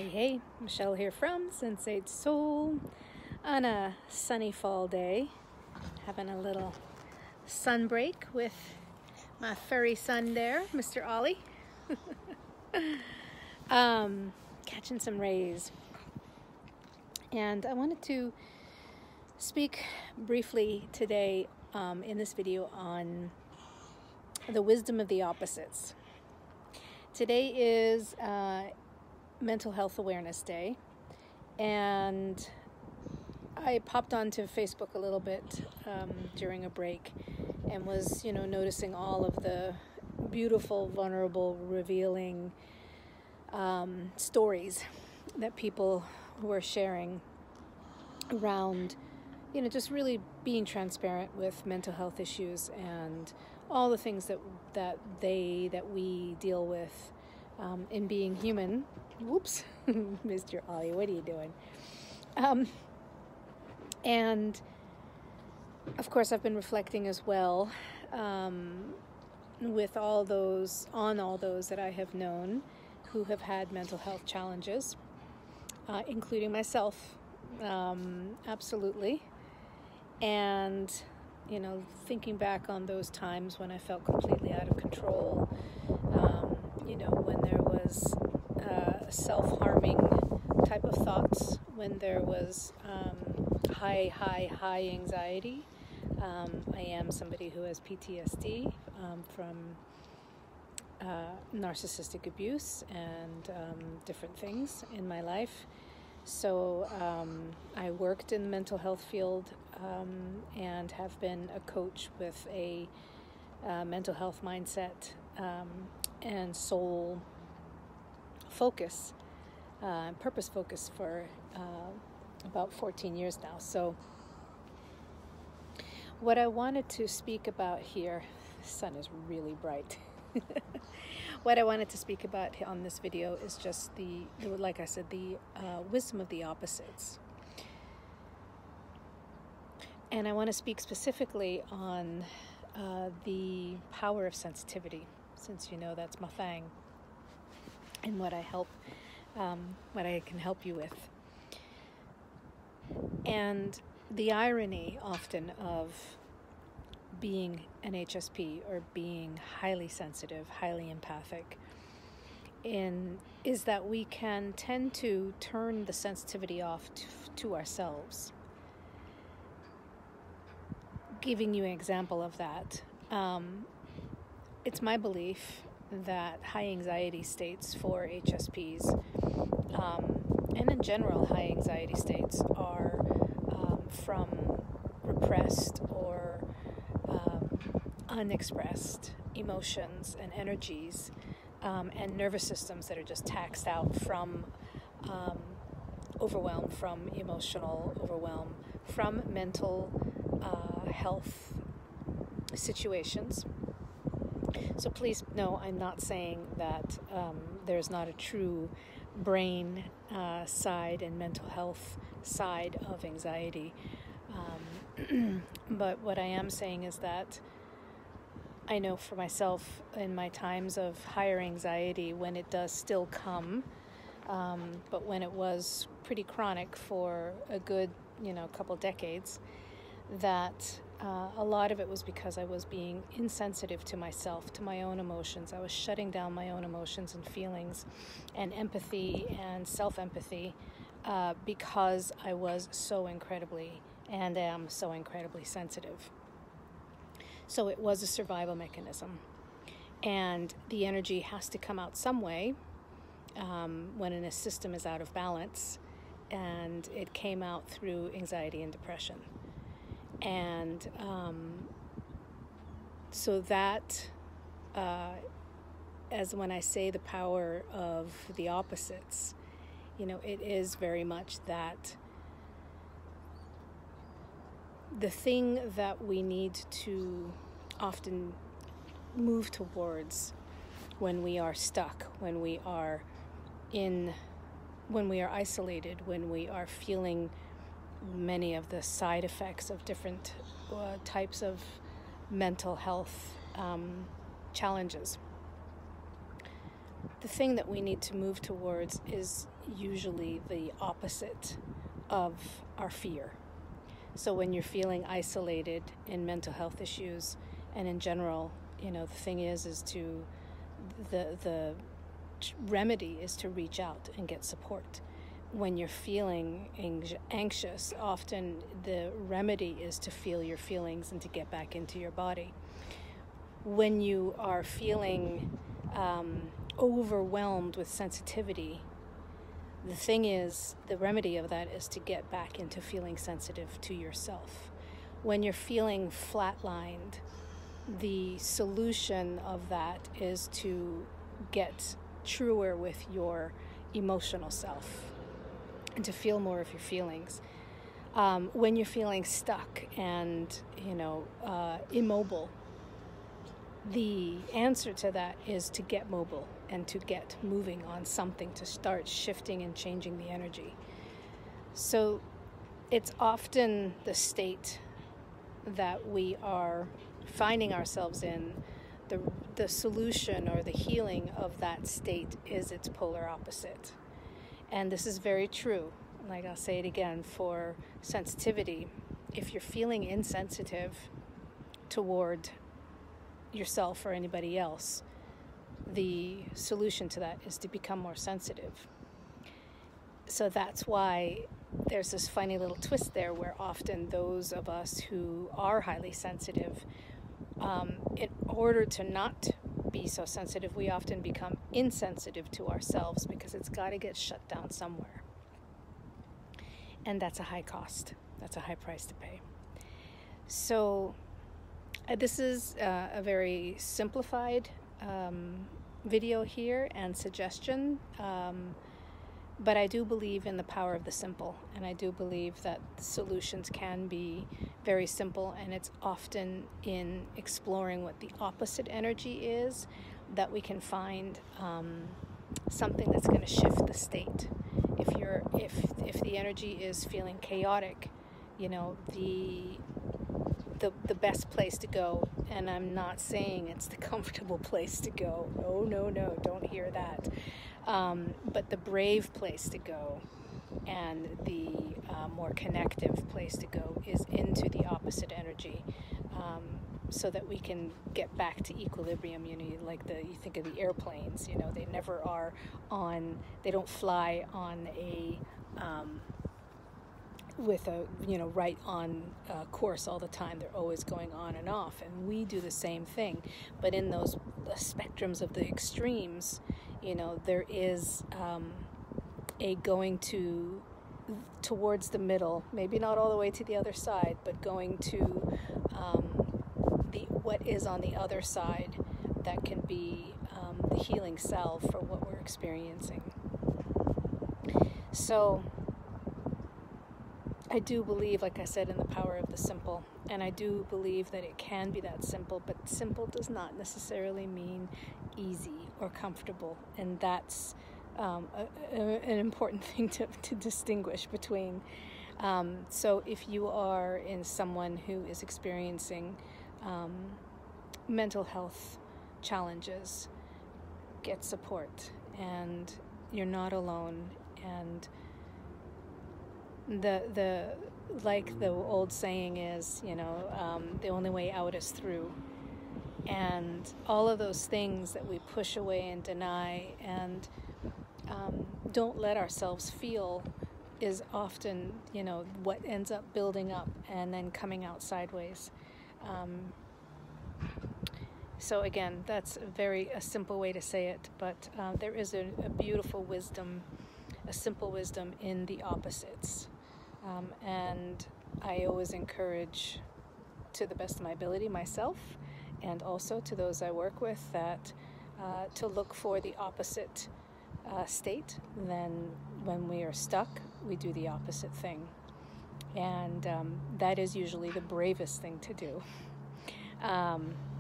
Hey, Michelle here from Sensate Soul on a sunny fall day, having a little sun break with my furry son there, Mr. Ollie. Catching some rays. And I wanted to speak briefly today in this video on the wisdom of the opposites. Today is Mental Health Awareness Day, and I popped onto Facebook a little bit during a break and was, noticing all of the beautiful, vulnerable, revealing stories that people were sharing around, just really being transparent with mental health issues and all the things that we deal with in being human. Whoops, Mr. Ollie, what are you doing? And of course, I've been reflecting as well with all those that I have known who have had mental health challenges, including myself, absolutely. And thinking back on those times when I felt completely out of control, when there was self-harming type of thoughts, when there was high anxiety. I am somebody who has PTSD from narcissistic abuse and different things in my life. So I worked in the mental health field and have been a coach with a mental health mindset and soul focus, purpose focus for about 14 years now. So what I wanted to speak about here, the sun is really bright. What I wanted to speak about on this video is just the wisdom of the opposites. And I want to speak specifically on the power of sensitivity, since that's my thing, and what I can help you with. And the irony often of being an HSP or being highly sensitive, highly empathic, is that we can tend to turn the sensitivity off to ourselves. Giving you an example of that, it's my belief that high anxiety states for HSPs, and in general high anxiety states, are from repressed or unexpressed emotions and energies and nervous systems that are just taxed out from overwhelm, from emotional overwhelm, from mental health situations. So please know, I'm not saying that there's not a true brain side and mental health side of anxiety. But what I am saying is that I know for myself in my times of higher anxiety, when it does still come, but when it was pretty chronic for a good, couple decades, that a lot of it was because I was being insensitive to myself, to my own emotions. I was shutting down my own emotions and feelings and empathy and self-empathy because I was so incredibly and am so incredibly sensitive. So it was a survival mechanism. And the energy has to come out some way when a system is out of balance. And it came out through anxiety and depression. And so that, as when I say the power of the opposites, it is very much that the thing that we need to often move towards when we are stuck, when we are isolated, when we are feeling many of the side effects of different types of mental health challenges. the thing that we need to move towards is usually the opposite of our fear. So when you're feeling isolated in mental health issues and in general, the thing is to the remedy is to reach out and get support. When you're feeling anxious, often the remedy is to feel your feelings and to get back into your body. When you are feeling overwhelmed with sensitivity, the thing is, the remedy of that is to get back into feeling sensitive to yourself. When you're feeling flatlined, the solution of that is to get truer with your emotional self and to feel more of your feelings. When you're feeling stuck and, immobile, the answer to that is to get mobile and to get moving on something, to start shifting and changing the energy. So it's often the state that we are finding ourselves in, the solution or the healing of that state is its polar opposite. And this is very true. Like I'll say it again, for sensitivity, if you're feeling insensitive toward yourself or anybody else, the solution to that is to become more sensitive. So that's why there's this funny little twist there where often those of us who are highly sensitive, in order to not be so sensitive, we often become insensitive to ourselves because it's got to get shut down somewhere. And that's a high cost. That's a high price to pay. So this is a very simplified video here and suggestion, but I do believe in the power of the simple, and I do believe that the solutions can be very simple, and it's often in exploring what the opposite energy is that we can find something that's going to shift the state. If the energy is feeling chaotic, the best place to go, and I'm not saying it's the comfortable place to go. Oh, no, don't hear that. But the brave place to go and the more connective place to go is into the opposite energy, so that we can get back to equilibrium. Like you think of the airplanes, they never are on, they don't fly on a with a right on course all the time. They're always going on and off, and we do the same thing. But in the spectrums of the extremes, there is a going towards the middle, maybe not all the way to the other side, but going to what is on the other side that can be the healing salve for what we're experiencing. So I do believe, like I said, in the power of the simple, and I do believe that it can be that simple, but simple does not necessarily mean easy or comfortable, and that's an important thing to distinguish between. So if you are in someone who is experiencing mental health challenges, get support, and you're not alone. And the like the old saying is, the only way out is through. And all of those things that we push away and deny and don't let ourselves feel is often, what ends up building up and then coming out sideways. So again, that's a simple way to say it, but there is a beautiful wisdom, a simple wisdom in the opposites. And I always encourage, to the best of my ability, myself, and also to those I work with, that to look for the opposite state. Then when we are stuck, we do the opposite thing. And that is usually the bravest thing to do.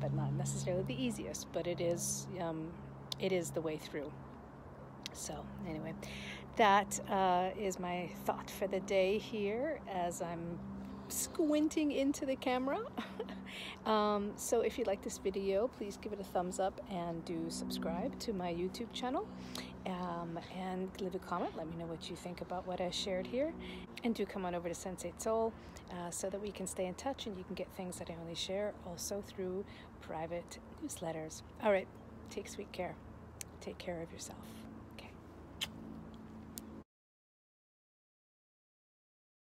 But not necessarily the easiest, but it is the way through. So anyway, that is my thought for the day here as I'm squinting into the camera. So if you like this video, please give it a thumbs up and do subscribe to my YouTube channel. And leave a comment. Let me know what you think about what I shared here. And do come on over to Sensate Soul so that we can stay in touch and you can get things that I only share also through private newsletters. All right, take sweet care. Take care of yourself.